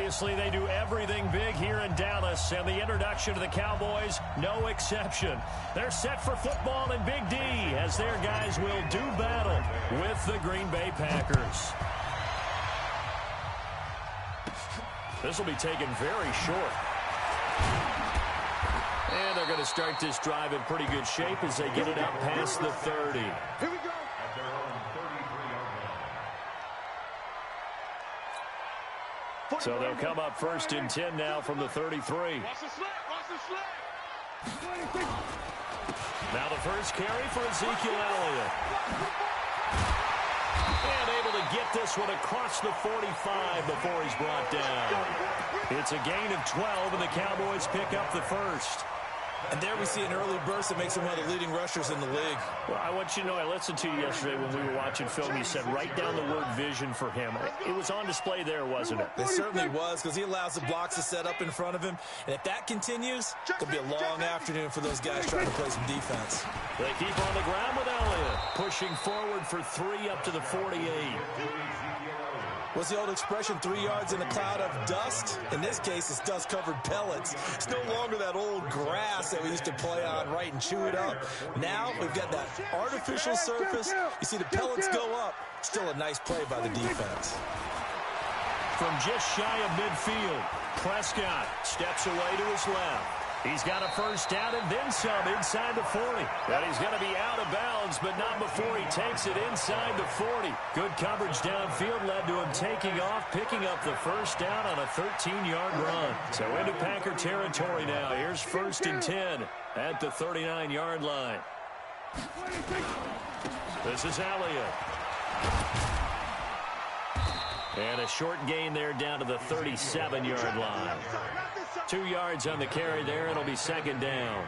Obviously, they do everything big here in Dallas, and the introduction to the Cowboys, no exception. They're set for football in Big D as their guys will do battle with the Green Bay Packers. This will be taken very short. And they're going to start this drive in pretty good shape as they get it up past the 30. Here we go. So they'll come up 1st and 10 now from the 33. Now the first carry for Ezekiel Elliott. And able to get this one across the 45 before he's brought down. It's a gain of 12, and the Cowboys pick up the first. And there we see an early burst that makes him one of the leading rushers in the league. Well, I want you to know, I listened to you yesterday when we were watching film. You said write down the word vision for him. It was on display there, wasn't it? It certainly was, because he allows the blocks to set up in front of him. And if that continues, it'll be a long afternoon for those guys trying to play some defense. They keep on the ground with Elliott, pushing forward for 3 up to the 48. What's the old expression, 3 yards in a cloud of dust? In this case, it's dust-covered pellets. It's no longer that old grass that we used to play on, right, and chew it up. Now we've got that artificial surface. You see the pellets go up. Still a nice play by the defense. From just shy of midfield, Prescott steps away to his left. He's got a first down and then some inside the 40. And he's going to be out of bounds, but not before he takes it inside the 40. Good coverage downfield led to him taking off, picking up the first down on a 13-yard run. So into Packer territory now. Here's 1st and 10 at the 39-yard line. This is Elliott. And a short gain there down to the 37-yard line. 2 yards on the carry there. It'll be 2nd down.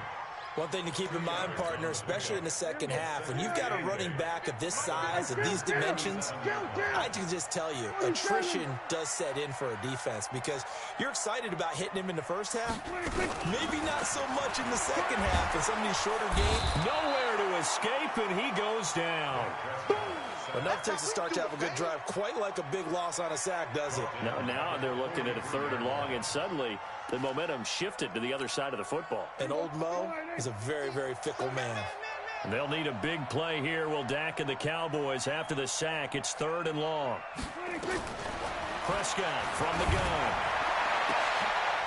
One thing to keep in mind, partner, especially in the second half, when you've got a running back of this size, of these dimensions, I can just tell you, attrition does set in for a defense because you're excited about hitting him in the first half. Maybe not so much in the second half in some of these shorter games. Nowhere to escape, and he goes down. Enough takes a start to have a good drive, quite like a big loss on a sack, does it? Now they're looking at a 3rd and long, and suddenly the momentum shifted to the other side of the football. And old Mo is a very, very fickle man. They'll need a big play here. Will Dak and the Cowboys after the sack. It's 3rd and long. Prescott from the gun.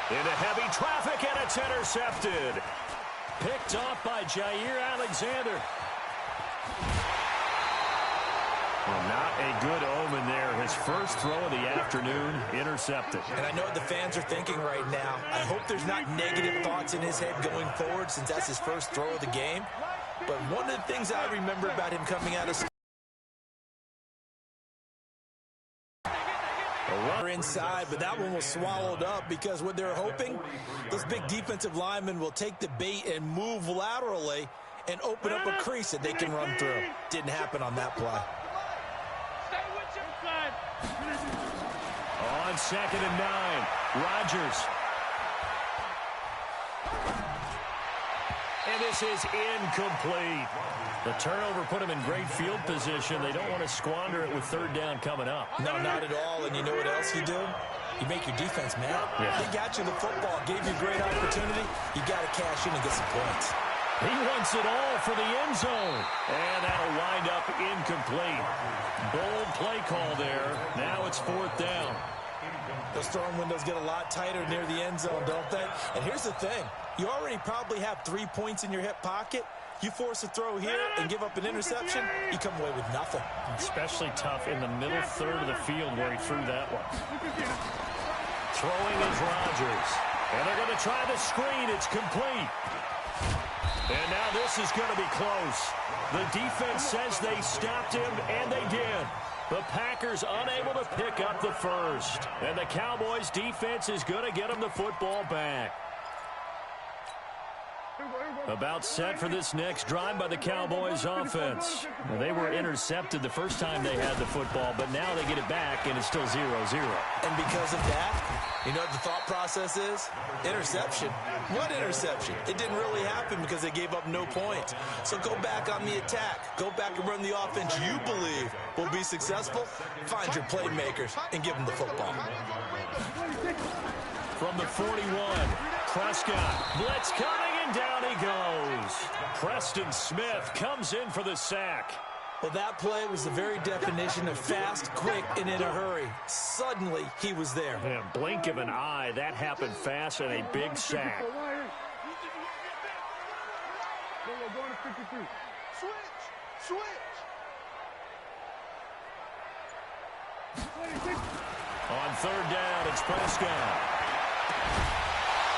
Into heavy traffic, and it's intercepted. Picked off by Jair Alexander. Well, not a good omen there. His first throw of the afternoon intercepted. And I know what the fans are thinking right now. I hope there's not negative thoughts in his head going forward since that's his first throw of the game. But one of the things I remember about him coming out of school, a runner inside, but that one was swallowed up because what they're hoping, this big defensive lineman will take the bait and move laterally and open up a crease that they can run through. Didn't happen on that play. On 2nd and 9, Rodgers. And this is incomplete. The turnover put him in great field position. They don't want to squander it with 3rd down coming up. No, not at all. And you know what else you do? You make your defense mad. Yeah. They got you the football, gave you a great opportunity. You got to cash in and get some points. He wants it all for the end zone. And that'll wind up incomplete. Bold play call there. Now it's 4th down. Those throwing windows get a lot tighter near the end zone, don't they? And here's the thing. You already probably have 3 points in your hip pocket. You force a throw here and give up an interception, you come away with nothing. Especially tough in the middle 3rd of the field where he threw that one. Throwing is Rodgers. And they're going to try the screen. It's complete. And now this is going to be close. The defense says they stopped him, and they did. The Packers unable to pick up the first. And the Cowboys defense is going to get them the football back. About set for this next drive by the Cowboys offense. Well, they were intercepted the first time they had the football, but now they get it back, and it's still 0-0. And because of that, you know what the thought process is? Interception. What interception? It didn't really happen because they gave up no points. So go back on the attack. Go back and run the offense you believe will be successful. Find your playmakers and give them the football. from the 41. Prescott, blitz coming, and down he goes. Preston Smith comes in for the sack. Well, that play was the very definition of fast, quick, and in a hurry. Suddenly, he was there. Yeah, blink of an eye, that happened fast, and a big sack. Switch. On third down, it's Prescott.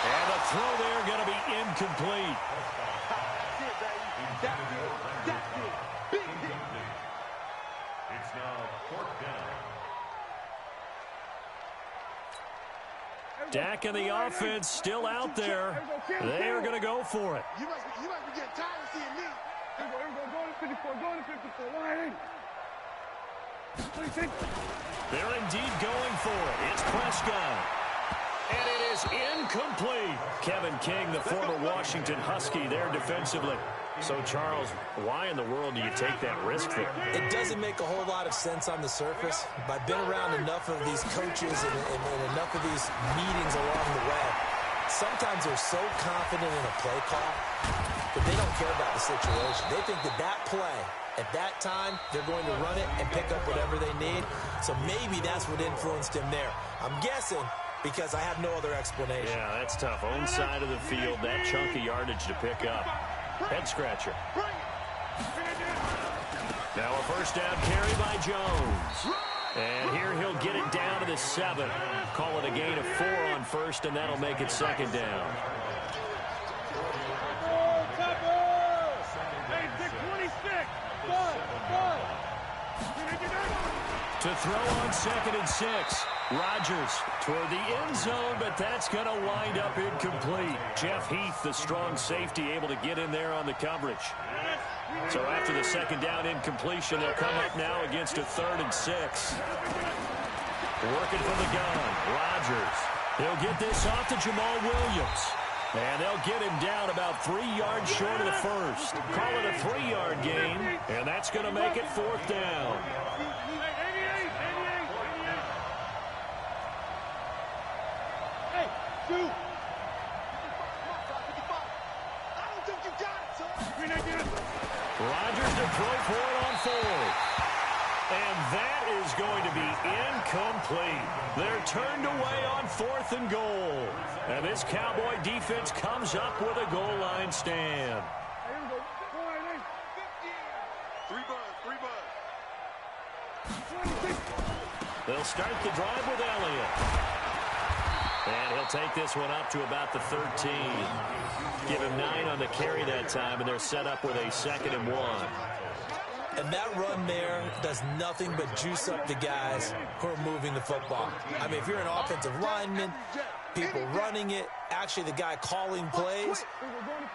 And the throw there going to be incomplete. That's it, baby. That's it. Big hit. It's now fourth down. Dak and the offense still out there. They are going to go for it. You must be getting tired of seeing me. Here we go. Going to 54. Line in. They're indeed going for it. It's Prescott. And it is incomplete. Kevin King, the former Washington Husky, there defensively. So, Charles, why in the world do you take that risk there? It doesn't make a whole lot of sense on the surface. But I've been around enough of these coaches and enough of these meetings along the way. Sometimes they're so confident in a play call that they don't care about the situation. They think that play, at that time, they're going to run it and pick up whatever they need. So maybe that's what influenced him there. I'm guessing because I have no other explanation. Yeah, that's tough. Own side of the field, that chunk of yardage to pick up. Head scratcher. Now a first down carry by Jones. And here he'll get it down to the 7. Call it a gain of 4 on first, and that'll make it second down. To throw on 2nd and 6. Rodgers toward the end zone, but that's going to wind up incomplete. Jeff Heath, the strong safety, able to get in there on the coverage. So after the second down incompletion, they'll come up now against a 3rd and 6. Working from the gun, Rodgers. He'll get this off to Jamal Williams. And they'll get him down about 3 yards short of the first. Call it a 3-yard gain, and that's going to make it 4th down. Rodgers to throw for it on 4th. And that is going to be incomplete. They're turned away on 4th and goal. And this Cowboy defense comes up with a goal line stand. They'll start the drive with Elliott. And he'll take this one up to about the 13. Give him 9 on the carry that time, and they're set up with a 2nd and 1. And that run there does nothing but juice up the guys who are moving the football. I mean, if you're an offensive lineman, people running it, actually the guy calling plays,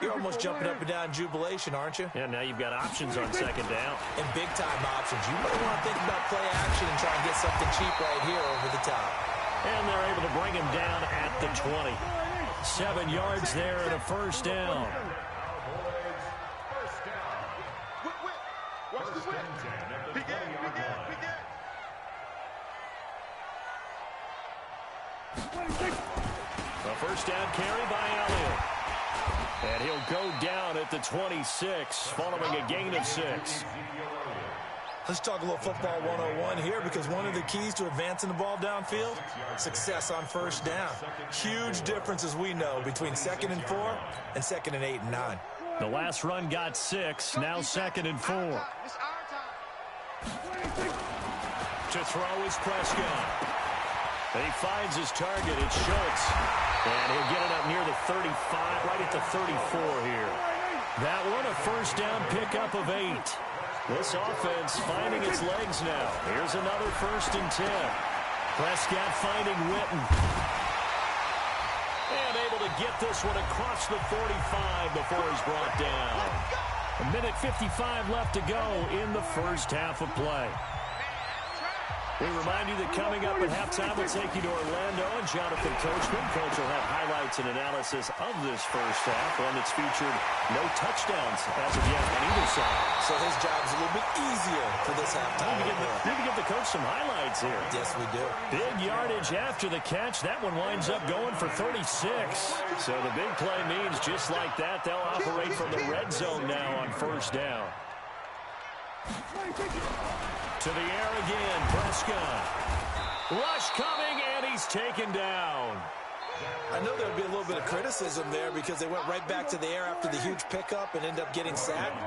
you're almost jumping up and down in jubilation, aren't you? Yeah, now you've got options on 2nd down. And big-time options. You might want to think about play action and try and get something cheap right here over the top. And they're able to bring him down at the 20. 7 yards there and a first down. Watch the whip. Big game. A first down carry by Elliott. And he'll go down at the 26, following a gain of 6. Let's talk a little football 101 here, because one of the keys to advancing the ball downfield, success on first down. Huge difference, as we know, between 2nd and 4 and 2nd and 8 and 9. The last run got 6, now 2nd and 4. To throw is Prescott. And he finds his target, it's Schultz. And he'll get it up near the 35, right at the 34 here. That one a first down pickup of 8. This offense finding its legs now. Here's another 1st and 10. Prescott finding Witten. And able to get this one across the 45 before he's brought down. 1:55 left to go in the first half of play. We remind you that coming up at halftime, we'll take you to Orlando, and Jonathan Coachman. Coach will have highlights and analysis of this first half, one that's featured no touchdowns as of yet on either side. So his job's a little bit easier for this halftime. Need to give the coach some highlights here. Yes, we do. Big yardage after the catch. That one winds up going for 36. So the big play means just like that, they'll operate from the red zone now on first down. To the air again, Prescott. Rush coming, and he's taken down. I know there'll be a little bit of criticism there because they went right back to the air after the huge pickup and ended up getting sacked.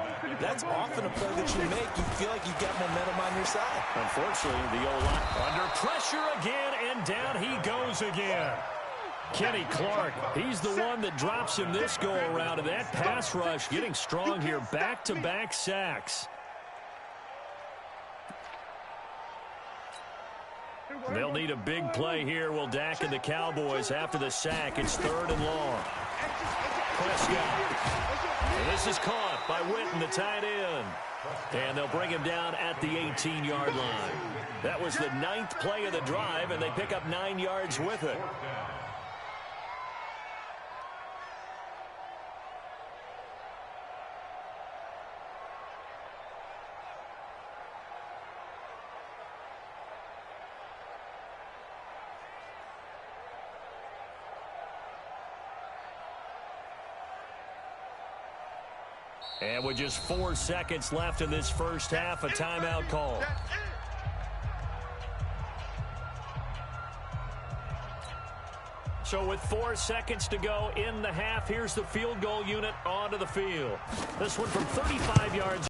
That's often a play that you make. You feel like you've got momentum on your side. Unfortunately, the O-line under pressure again, and down he goes again. Kenny Clark, he's the one that drops him this go-around, and that pass rush getting strong here. Back-to-back sacks. They'll need a big play here. Will Dak and the Cowboys after the sack. It's 3rd and long. Prescott. And this is caught by Witten, the tight end. And they'll bring him down at the 18-yard line. That was the 9th play of the drive, and they pick up 9 yards with it. And with just 4 seconds left in this first half, a timeout call. So with 4 seconds to go in the half, here's the field goal unit onto the field. This one from 35 yards.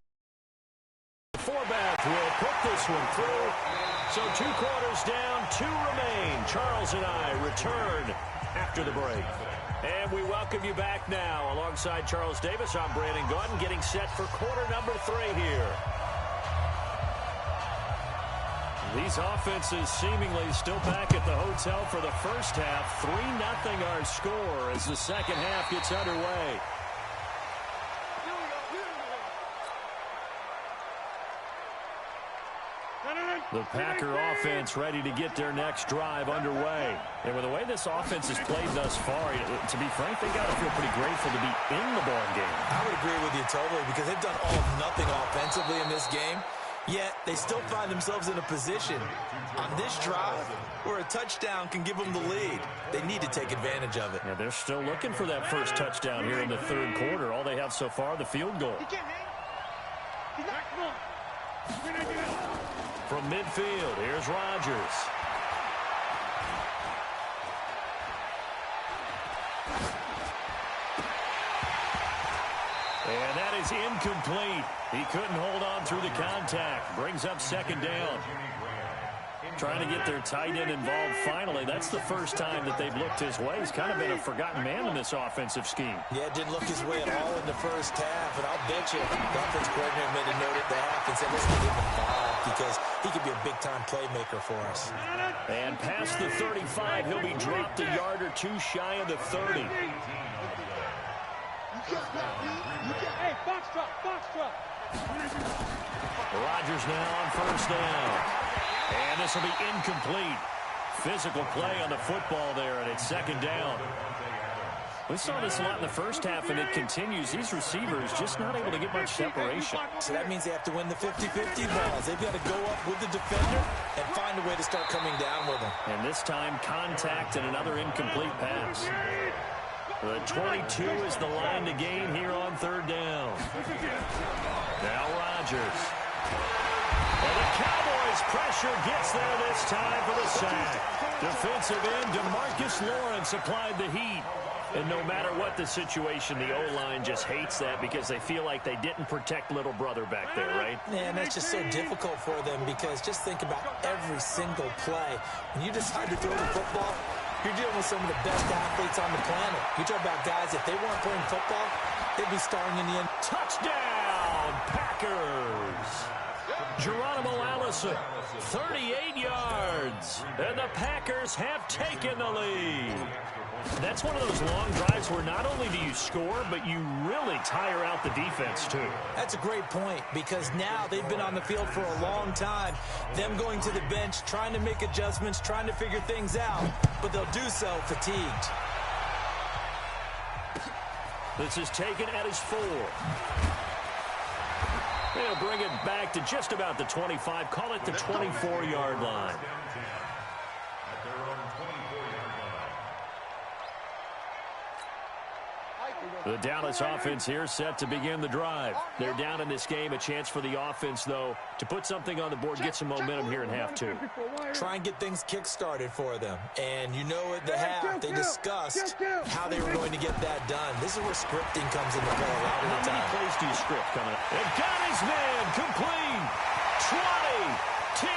Forbath will put this one through. So 2 quarters down, 2 remain. Charles and I return after the break. And we welcome you back now. Alongside Charles Davis, I'm Brandon Gordon, getting set for quarter number 3 here. These offenses seemingly still back at the hotel for the first half. 3-0 our score as the second half gets underway. The Packer offense ready to get their next drive underway. And with the way this offense has played thus far, to be frank, they got to feel pretty grateful to be in the ball game. I would agree with you totally because they've done all of nothing offensively in this game, yet they still find themselves in a position on this drive where a touchdown can give them the lead. They need to take advantage of it. Yeah, they're still looking for that first touchdown here in the 3rd quarter. All they have so far, the field goal. From midfield, here's Rodgers. And that is incomplete. He couldn't hold on through the contact. Brings up 2nd down. Trying to get their tight end involved finally. That's the first time that they've looked his way. He's kind of been a forgotten man in this offensive scheme. Yeah, it didn't look his way at all in the first half. And I'll bet you the offense coordinator made a note at the half and said, let's get him involved because he could be a big-time playmaker for us. And past the 35, he'll be dropped a yard or 2 shy of the 30. Hey, box drop. Rodgers now on first down. And this will be incomplete. Physical play on the football there, and it's 2nd down. We saw this a lot in the first half, and it continues. These receivers just not able to get much separation. So that means they have to win the 50-50 balls. They've got to go up with the defender and find a way to start coming down with them. And this time, contact and another incomplete pass. The 22 is the line to gain here on 3rd down. Now Rodgers. And the Cowboys pressure gets there this time for the sack. Defensive end DeMarcus Lawrence applied the heat. And no matter what the situation, the O-line just hates that because they feel like they didn't protect little brother back there, right? Yeah, and that's just so difficult for them because just think about every single play. When you decide to throw the football, you're dealing with some of the best athletes on the planet. You talk about guys, if they weren't playing football, they'd be starring in the end. Touchdown, Packers! Geronimo Allison, 38 yards. And the Packers have taken the lead. That's one of those long drives where not only do you score, but you really tire out the defense, too. That's a great point, because now they've been on the field for a long time. Them going to the bench, trying to make adjustments, trying to figure things out, but they'll do so fatigued. This is taken at his 4. They'll bring it back to just about the 25. Call it the 24-yard line. The Dallas offense here set to begin the drive. They're down in this game. A chance for the offense, though, to put something on the board, get some momentum here in half 2. Try and get things kick-started for them. And you know at the half, they discussed how they were going to get that done. This is where scripting comes into play a lot of the time. How many plays do you script coming up? And got his man complete. 20, 10.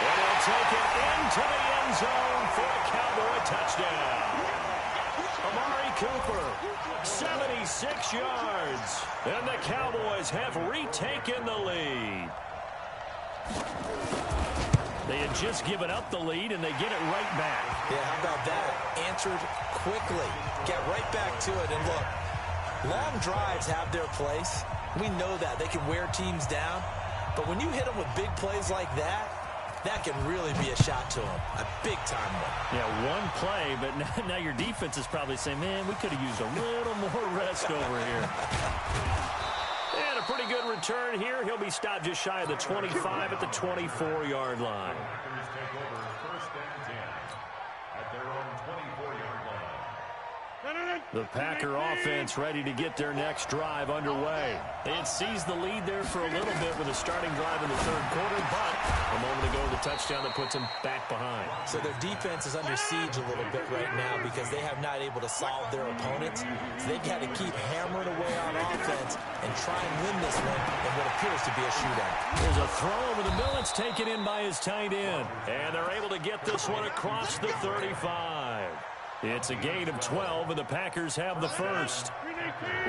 And he'll take it into the end zone for a Cowboy touchdown. Amari Cooper, 76 yards. And the Cowboys have retaken the lead. They had just given up the lead, and they get it right back. Yeah, how about that? Answered quickly. Get right back to it. And look, long drives have their place. We know that. They can wear teams down. But when you hit them with big plays like that, that can really be a shot to them. A big-time one. Yeah, one play, but now your defense is probably saying, man, we could have used a little more rest over here. And a pretty good return here. He'll be stopped just shy of the 25 at the 24-yard line. The Packer offense ready to get their next drive underway. They had seized the lead there for a little bit with a starting drive in the third quarter, but a moment ago the touchdown that puts them back behind. So their defense is under siege a little bit right now because they have not able to solve their opponents. So they've got to keep hammering away on offense and try and win this one in what appears to be a shootout. There's a throw over the middle. It's taken in by his tight end. And they're able to get this one across the 35. It's a gain of 12, and the Packers have the first.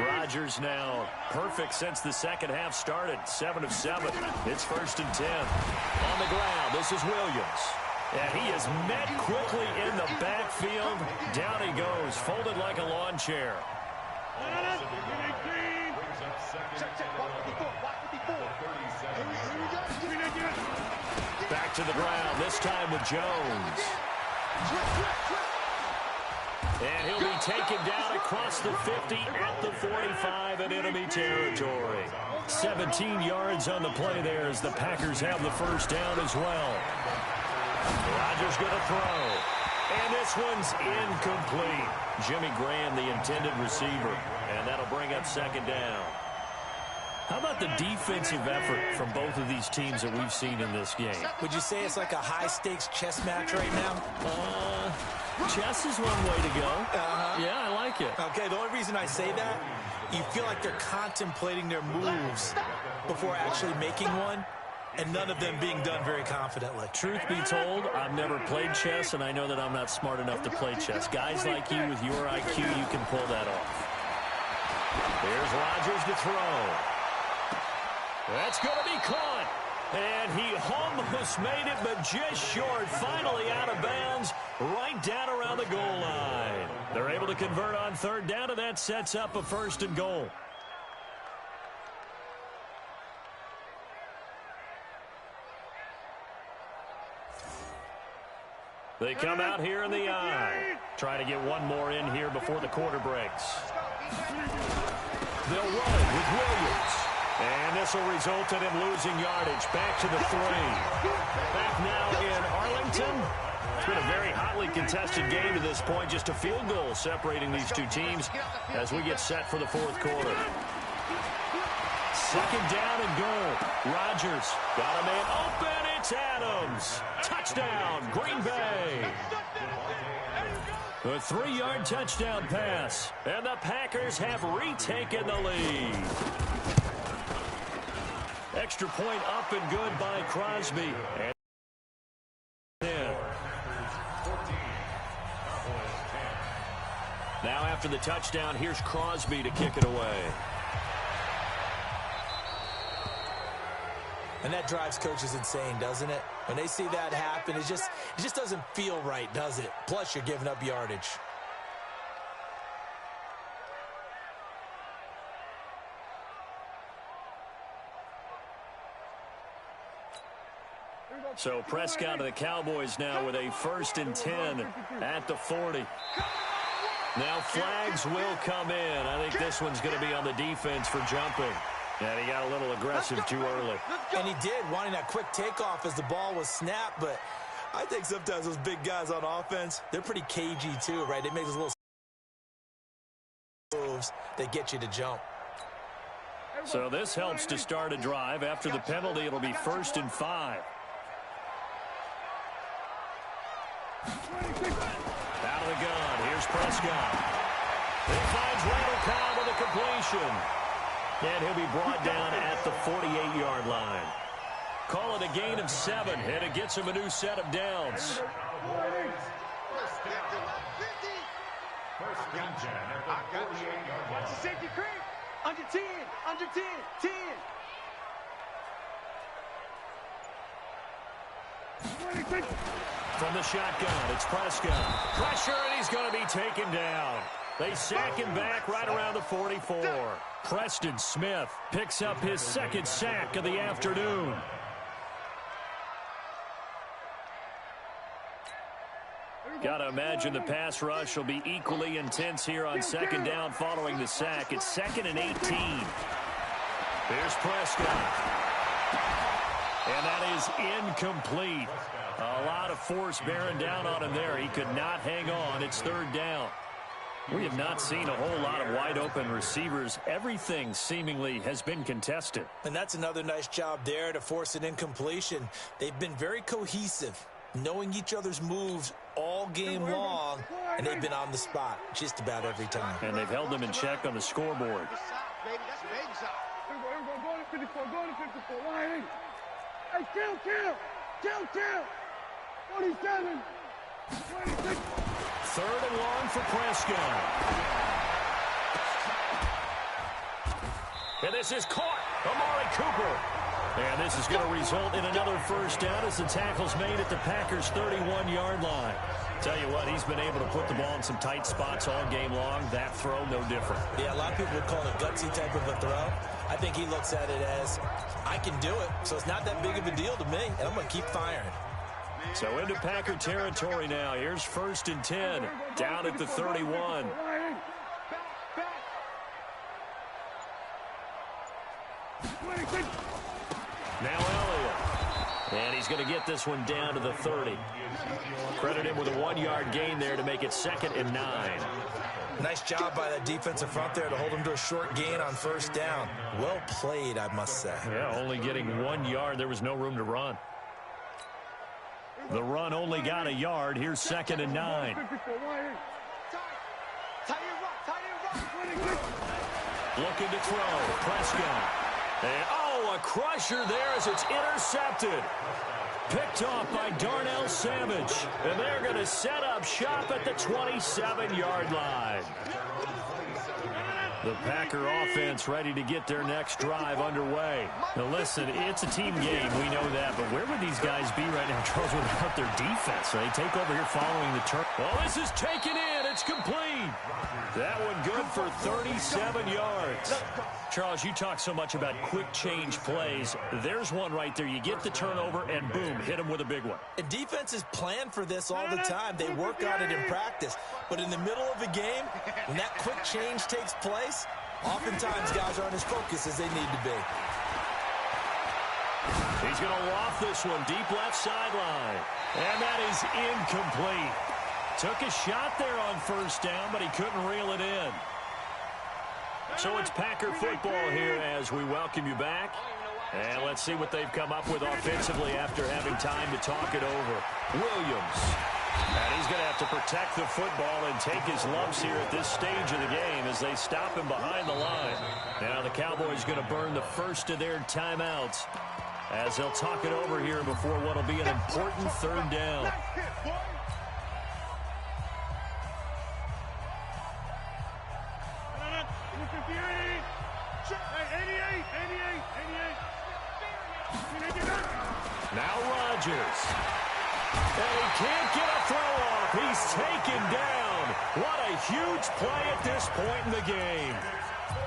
Rodgers now perfect since the second half started. 7 of 7. It's 1st and 10. On the ground, this is Williams. And he is met quickly in the backfield. Down he goes, folded like a lawn chair. Back to the ground, this time with Jones. And he'll be taken down across the 50 at the 45 in enemy territory. 17 yards on the play there as the Packers have the first down as well. Rodgers going to throw. And this one's incomplete. Jimmy Graham, the intended receiver. And that'll bring up second down. How about the defensive effort from both of these teams that we've seen in this game? Would you say it's like a high-stakes chess match right now? Chess is one way to go. Yeah, I like it. Okay, the only reason I say that, you feel like they're contemplating their moves before actually making one, and none of them being done very confidently. Truth be told, I've never played chess, and I know that I'm not smart enough to play chess. Guys like you with your IQ, you can pull that off. Here's Rodgers to throw. That's going to be caught. And he almost made it, but just short. Finally out of bounds, right down around the goal line. They're able to convert on third down, and that sets up a 1st and goal. They come out here in the eye. Try to get one more in here before the quarter breaks. They'll run it with Williams. And this will result in him losing yardage. Back to the 3. Back now in Arlington. It's been a very hotly contested game to this point. Just a field goal separating these two teams as we get set for the fourth quarter. Second down and goal. Rodgers got a man open. It's Adams. Touchdown, Green Bay. A 3-yard touchdown pass. And the Packers have retaken the lead. Extra point up and good by Crosby. And now after the touchdown, here's Crosby to kick it away. And that drives coaches insane, doesn't it? When they see that happen, it just doesn't feel right, does it? Plus, you're giving up yardage. So Prescott to the Cowboys now with a 1st and 10 at the 40. Now flags will come in. I think this one's going to be on the defense for jumping. And he got a little aggressive too early. And he did, wanting that quick takeoff as the ball was snapped. But I think sometimes those big guys on offense, they're pretty cagey too, right? They make those little moves that get you to jump. So this helps to start a drive. After the penalty, it'll be 1st and 5. Out of the gun. Here's Prescott. He finds Randall Cobb with a completion. And he'll be brought down at the 48-yard line. Call it a gain of 7, and it gets him a new set of downs. Safety creep. Under 10. Under 10. 10. From the shotgun, it's Prescott. Pressure, and he's going to be taken down. They sack him back right around the 44. Preston Smith picks up his 2nd sack of the afternoon. Got to imagine the pass rush will be equally intense here on 2nd down following the sack. It's 2nd and 18. Here's Prescott. And that is incomplete. A lot of force bearing down on him there. He could not hang on. It's 3rd down. We have not seen a whole lot of wide-open receivers. Everything seemingly has been contested. And that's another nice job there to force an incompletion. They've been very cohesive, knowing each other's moves all game long, and they've been on the spot just about every time. And they've held them in check on the scoreboard. Hey, kill. 27. 26. 3rd and long for Prescott. And this is caught. Amari Cooper. And this is going to result in another 1st down as the tackle's made at the Packers' 31-yard line. Tell you what, he's been able to put the ball in some tight spots all game long. That throw, no different. Yeah, a lot of people would call it a gutsy type of a throw. I think he looks at it as, I can do it, so it's not that big of a deal to me, and I'm going to keep firing. So into Packer territory now. Here's 1st and 10, down at the 31. Now Elliott. And he's going to get this one down to the 30. Credit him with a 1-yard gain there to make it 2nd and 9. Nice job by that defensive front there to hold him to a short gain on 1st down. Well played, I must say. Yeah, only getting 1 yard. There was no room to run. The run only got a yard. Here's 2nd and 9. Looking to throw. Prescott. And, a crusher there as it's intercepted. Picked off by Darnell Savage. And they're going to set up shop at the 27-yard line. The Packer offense ready to get their next drive underway. Now listen, it's a team game, we know that, but where would these guys be right now, Charles, without their defense? So they take over here following the turn. Well, this is taken in. It's complete. That one good for 37 yards. Charles, you talk so much about quick change plays. There's one right there. You get the turnover, and boom, hit them with a big one. And defenses plan for this all the time. They work on it in practice. But in the middle of a game, when that quick change takes place, oftentimes guys aren't as focused as they need to be. He's going to loft this one deep left sideline. And that is incomplete. Took a shot there on 1st down, but he couldn't reel it in. So it's Packer football here as we welcome you back. And let's see what they've come up with offensively after having time to talk it over. Williams. And he's going to have to protect the football and take his lumps here at this stage of the game as they stop him behind the line. Now the Cowboys going to burn the first of their timeouts as they'll talk it over here before what will be an important 3rd down. Now Rodgers. And he can't get a throw off. He's taken down. What a huge play at this point in the game.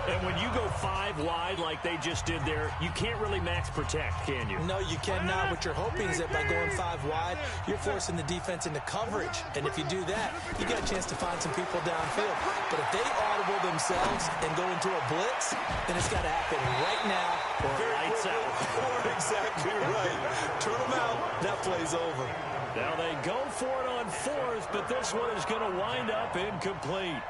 And when you go 5 wide like they just did there, you can't really max protect, can you? No, you cannot. What you're hoping is that by going 5 wide, you're forcing the defense into coverage. And if you do that, you got a chance to find some people downfield. But if they audible themselves and go into a blitz, then it's got to happen right now. Or lights out. Or exactly right. Turn them out. That play's over. Now they go for it on 4th, but this one is going to wind up incomplete.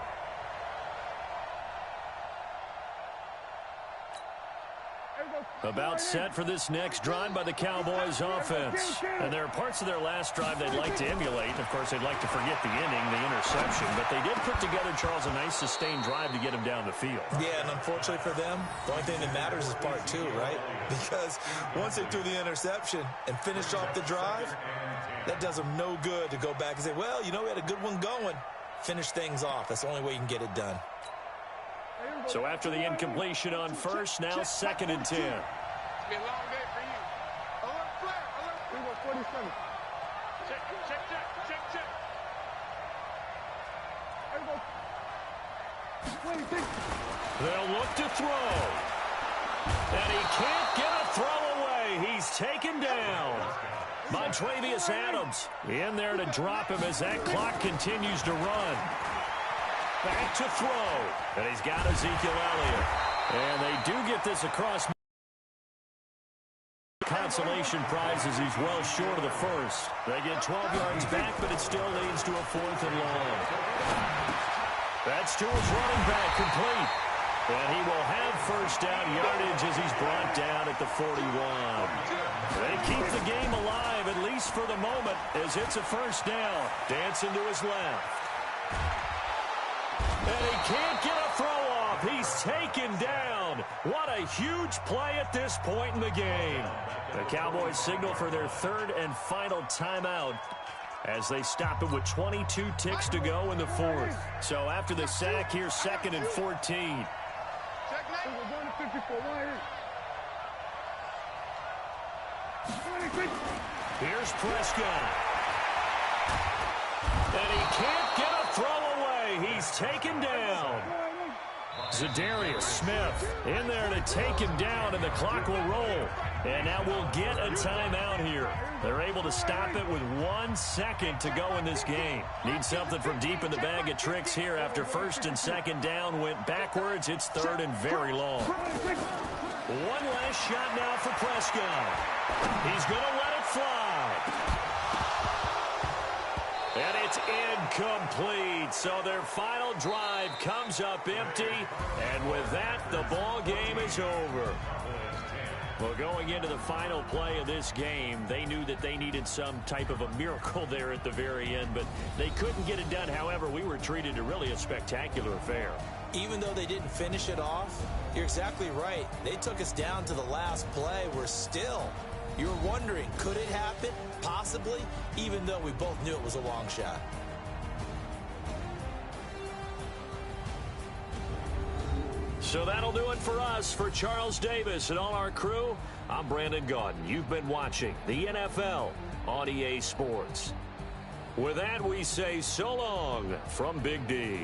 About set for this next drive by the Cowboys offense. And there are parts of their last drive they'd like to emulate. Of course, they'd like to forget the inning, the interception. But they did put together, Charles, a nice sustained drive to get him down the field. Yeah, and unfortunately for them, the only thing that matters is part 2, right? Because once they threw the interception and finished off the drive, that does them no good to go back and say, well, you know, we had a good one going. Finish things off. That's the only way you can get it done. So after the incompletion on 1st, now 2nd and 10. It's been a long day for you. Alert flare, alert flare. 47. Check, check, check, check, check. They'll look to throw. And he can't get a throw away. He's taken down. Montrevious Adams in there to drop him as that clock continues to run. Back to throw. And he's got Ezekiel Elliott. And they do get this across. Consolation prize as he's well short of the 1st. They get 12 yards back, but it still leads to a 4th and long. That's to his running back, complete. And he will have 1st down yardage as he's brought down at the 41. They keep the game alive, at least for the moment, as it's a 1st down. Dancing to his left. And he can't get a throw off. He's taken down. What a huge play at this point in the game. The Cowboys signal for their 3rd and final timeout as they stop it with 22 ticks to go in the 4th. So after the sack, here's 2nd and 14. Here's Prescott. And he can't get a throw away. He's taken down. Zadarius Smith in there to take him down, and the clock will roll. And now we'll get a timeout here. They're able to stop it with 1 second to go in this game. Need something from deep in the bag of tricks here after 1st and 2nd down went backwards. It's 3rd and very long. One last shot now for Prescott. He's going to let it fly. And it's incomplete. So their final drive comes up empty. And with that, the ball game is over. Well, going into the final play of this game, they knew that they needed some type of a miracle there at the very end, but they couldn't get it done. However, we were treated to really a spectacular affair. Even though they didn't finish it off, you're exactly right. They took us down to the last play. We're still, you're wondering, could it happen? Possibly, even though we both knew it was a long shot. So that'll do it for us. For Charles Davis and all our crew, I'm Brandon Gaudin. You've been watching the NFL on EA Sports. With that, we say so long from Big D.